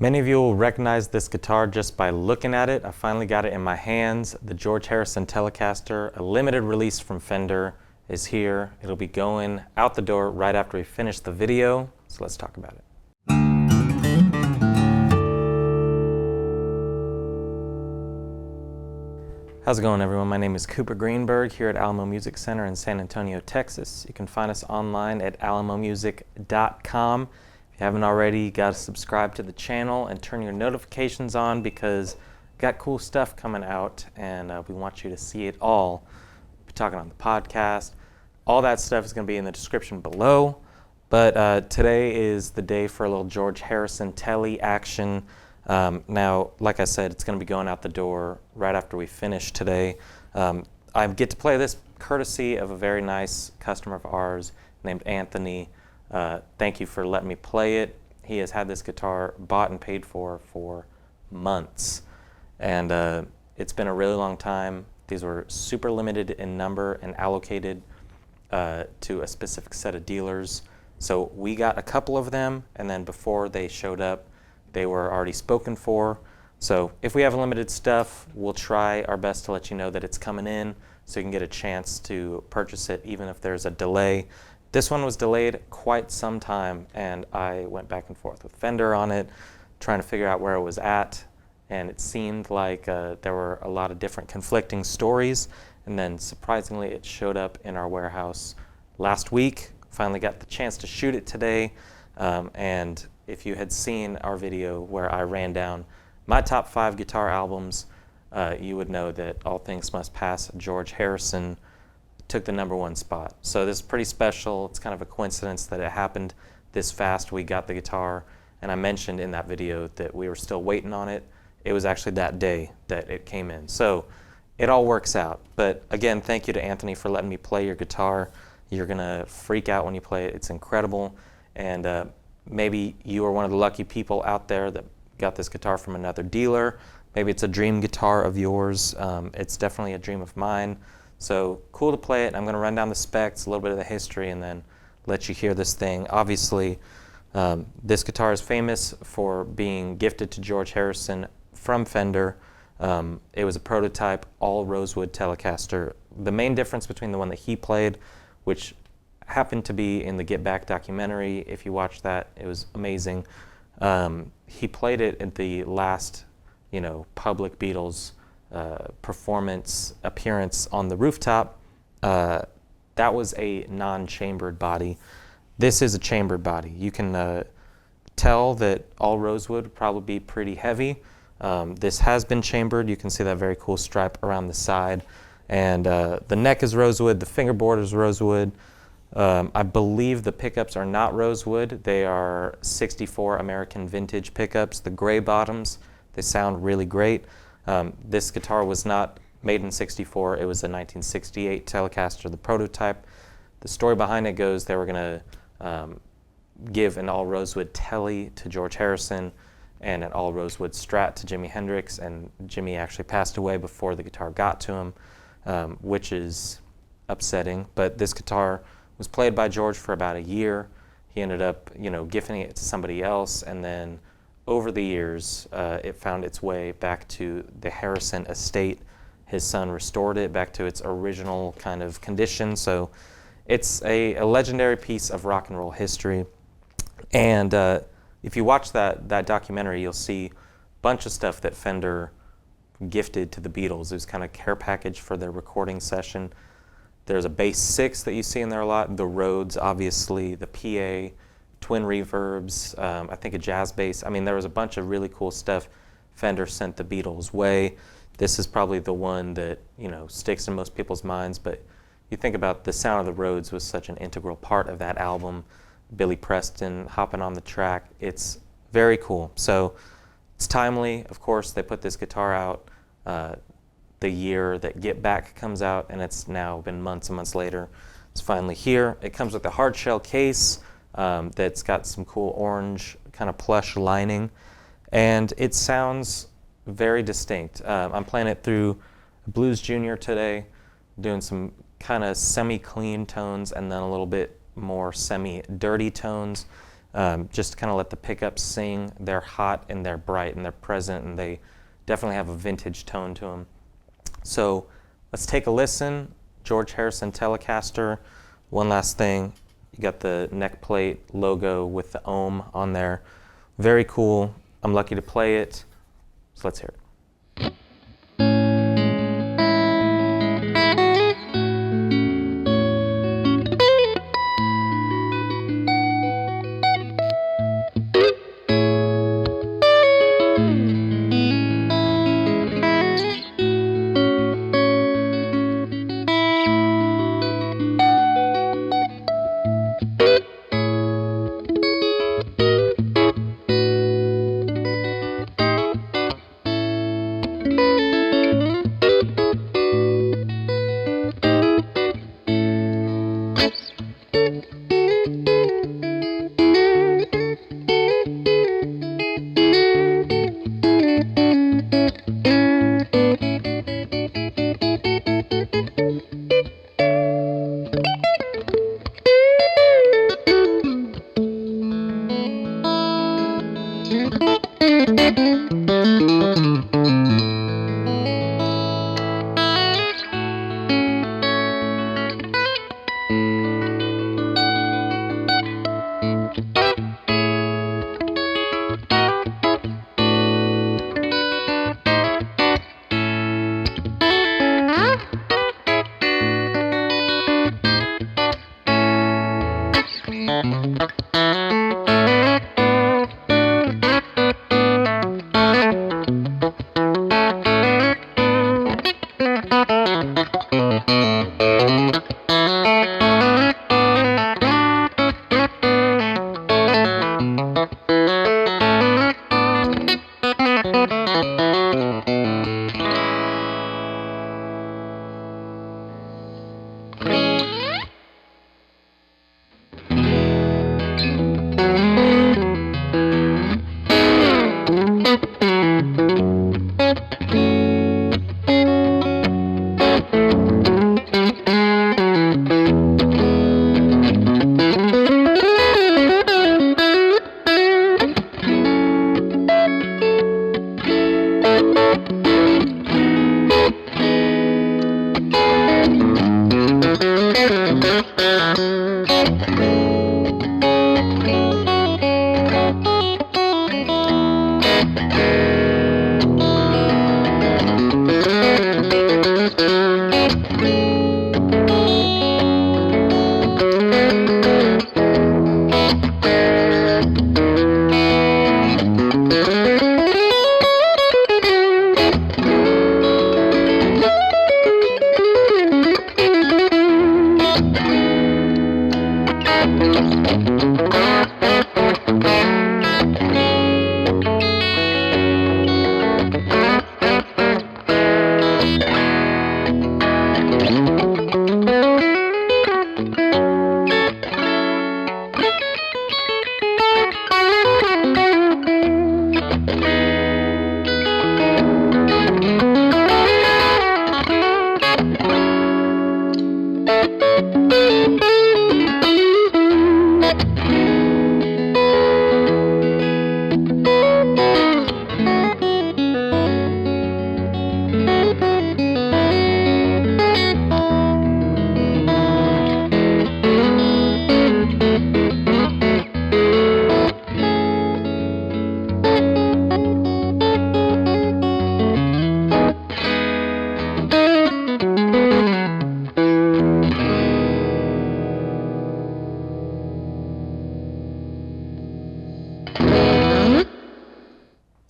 Many of you will recognize this guitar just by looking at it. I finally got it in my hands. The George Harrison Telecaster, a limited release from Fender, is here. It'll be going out the door right after we finish the video, so let's talk about it. How's it going, everyone? My name is Cooper Greenberg here at Alamo Music Center in San Antonio, Texas. You can find us online at alamomusic.com. If you haven't already, you got to subscribe to the channel and turn your notifications on because we've got cool stuff coming out and we want you to see it all. We'll be talking on the podcast. All that stuff is going to be in the description below. But today is the day for a little George Harrison Tele action. Now, like I said, it's going to be going out the door right after we finish today. I get to play this courtesy of a very nice customer of ours named Anthony. Thank you for letting me play it. He has had this guitar bought and paid for months. And it's been a really long time. These were super limited in number and allocated to a specific set of dealers. So we got a couple of them, and then before they showed up, they were already spoken for. So if we have limited stuff, we'll try our best to let you know that it's coming in so you can get a chance to purchase it even if there's a delay. This one was delayed quite some time, and I went back and forth with Fender on it, trying to figure out where it was at, and it seemed like there were a lot of different conflicting stories, and then surprisingly it showed up in our warehouse last week. Finally got the chance to shoot it today, and if you had seen our video where I ran down my top 5 guitar albums, you would know that All Things Must Pass, George Harrison took the #1 spot. So this is pretty special. It's kind of a coincidence that it happened this fast. We got the guitar, and I mentioned in that video that we were still waiting on it. It was actually that day that it came in. So it all works out. But again, thank you to Anthony for letting me play your guitar. You're gonna freak out when you play it. It's incredible. And maybe you are one of the lucky people out there that got this guitar from another dealer. Maybe it's a dream guitar of yours. It's definitely a dream of mine. So cool to play it. I'm going to run down the specs, a little bit of the history, and then let you hear this thing. Obviously, this guitar is famous for being gifted to George Harrison from Fender. It was a prototype, all Rosewood Telecaster. The main difference between the one that he played, which happened to be in the Get Back documentary, if you watch that, it was amazing. He played it at the last, public Beatles performance appearance on the rooftop. That was a non-chambered body. This is a chambered body. You can tell that all Rosewood would probably be pretty heavy. This has been chambered. You can see that very cool stripe around the side. And the neck is Rosewood. The fingerboard is Rosewood. I believe the pickups are not Rosewood. They are 64 American vintage pickups. The gray bottoms, they sound really great. This guitar was not made in '64. It was a 1968 Telecaster, the prototype. The story behind it goes they were going to give an all Rosewood Tele to George Harrison and an all Rosewood Strat to Jimi Hendrix, and Jimmy actually passed away before the guitar got to him, which is upsetting. But this guitar was played by George for about a year. He ended up, gifting it to somebody else, and then over the years, it found its way back to the Harrison estate. His son restored it back to its original kind of condition. So it's a legendary piece of rock and roll history. And if you watch that documentary, you'll see a bunch of stuff that Fender gifted to the Beatles. It was kind of care package for their recording session. There's a bass 6 that you see in there a lot. The Rhodes, obviously, the PA, twin reverbs, I think a jazz bass. I mean, there was a bunch of really cool stuff Fender sent the Beatles' way. This is probably the one that, sticks in most people's minds, but you think about the sound of the Rhodes was such an integral part of that album. Billy Preston hopping on the track. It's very cool. So it's timely. Of course, they put this guitar out the year that Get Back comes out, and it's now been months and months later. It's finally here. It comes with a hard shell case that's got some cool orange kind of plush lining, and it sounds very distinct. I'm playing it through Blues Junior today, doing some kind of semi-clean tones and then a little bit more semi-dirty tones. just to kind of let the pickups sing. They're hot and they're bright and they're present, and they definitely have a vintage tone to them. So let's take a listen. George Harrison Telecaster. One last thing, you got the neck plate logo with the ohm on there. Very cool. I'm lucky to play it. So let's hear it.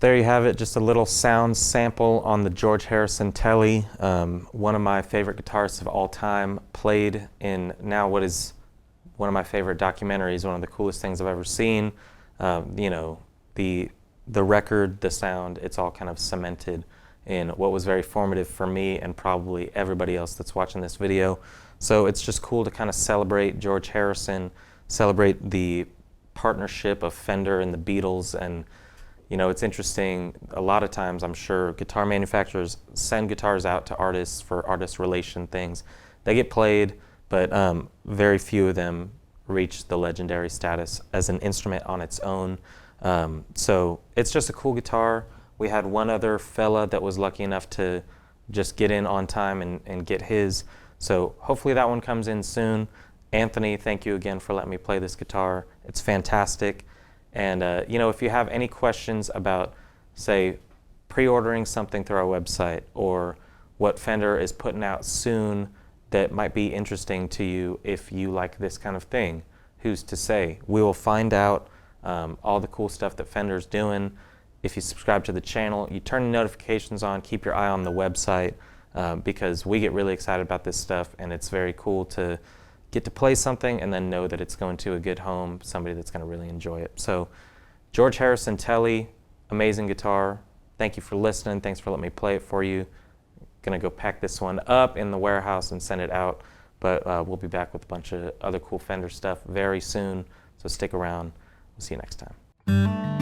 There you have it, just a little sound sample on the George Harrison Tele, one of my favorite guitarists of all time, played in now what is one of my favorite documentaries, one of the coolest things I've ever seen. You know, the record, the sound, it's all kind of cemented in what was very formative for me and probably everybody else that's watching this video. So it's just cool to kind of celebrate George Harrison, celebrate the partnership of Fender and the Beatles. And you know, it's interesting, a lot of times I'm sure guitar manufacturers send guitars out to artists for artist relation things. They get played, but very few of them reach the legendary status as an instrument on its own. So it's just a cool guitar. We had one other fella that was lucky enough to just get in on time and get his. So hopefully that one comes in soon. Anthony, thank you again for letting me play this guitar. It's fantastic. And you know, if you have any questions about, say, pre-ordering something through our website, or what Fender is putting out soon that might be interesting to you if you like this kind of thing, who's to say? We will find out all the cool stuff that Fender's doing. If you subscribe to the channel, you turn the notifications on, keep your eye on the website, because we get really excited about this stuff, and it's very cool to get to play something and then know that it's going to a good home, somebody that's going to really enjoy it. So George Harrison Tele, amazing guitar. Thank you for listening. Thanks for letting me play it for you. Gonna go pack this one up in the warehouse and send it out, but we'll be back with a bunch of other cool Fender stuff very soon, so stick around. We'll see you next time.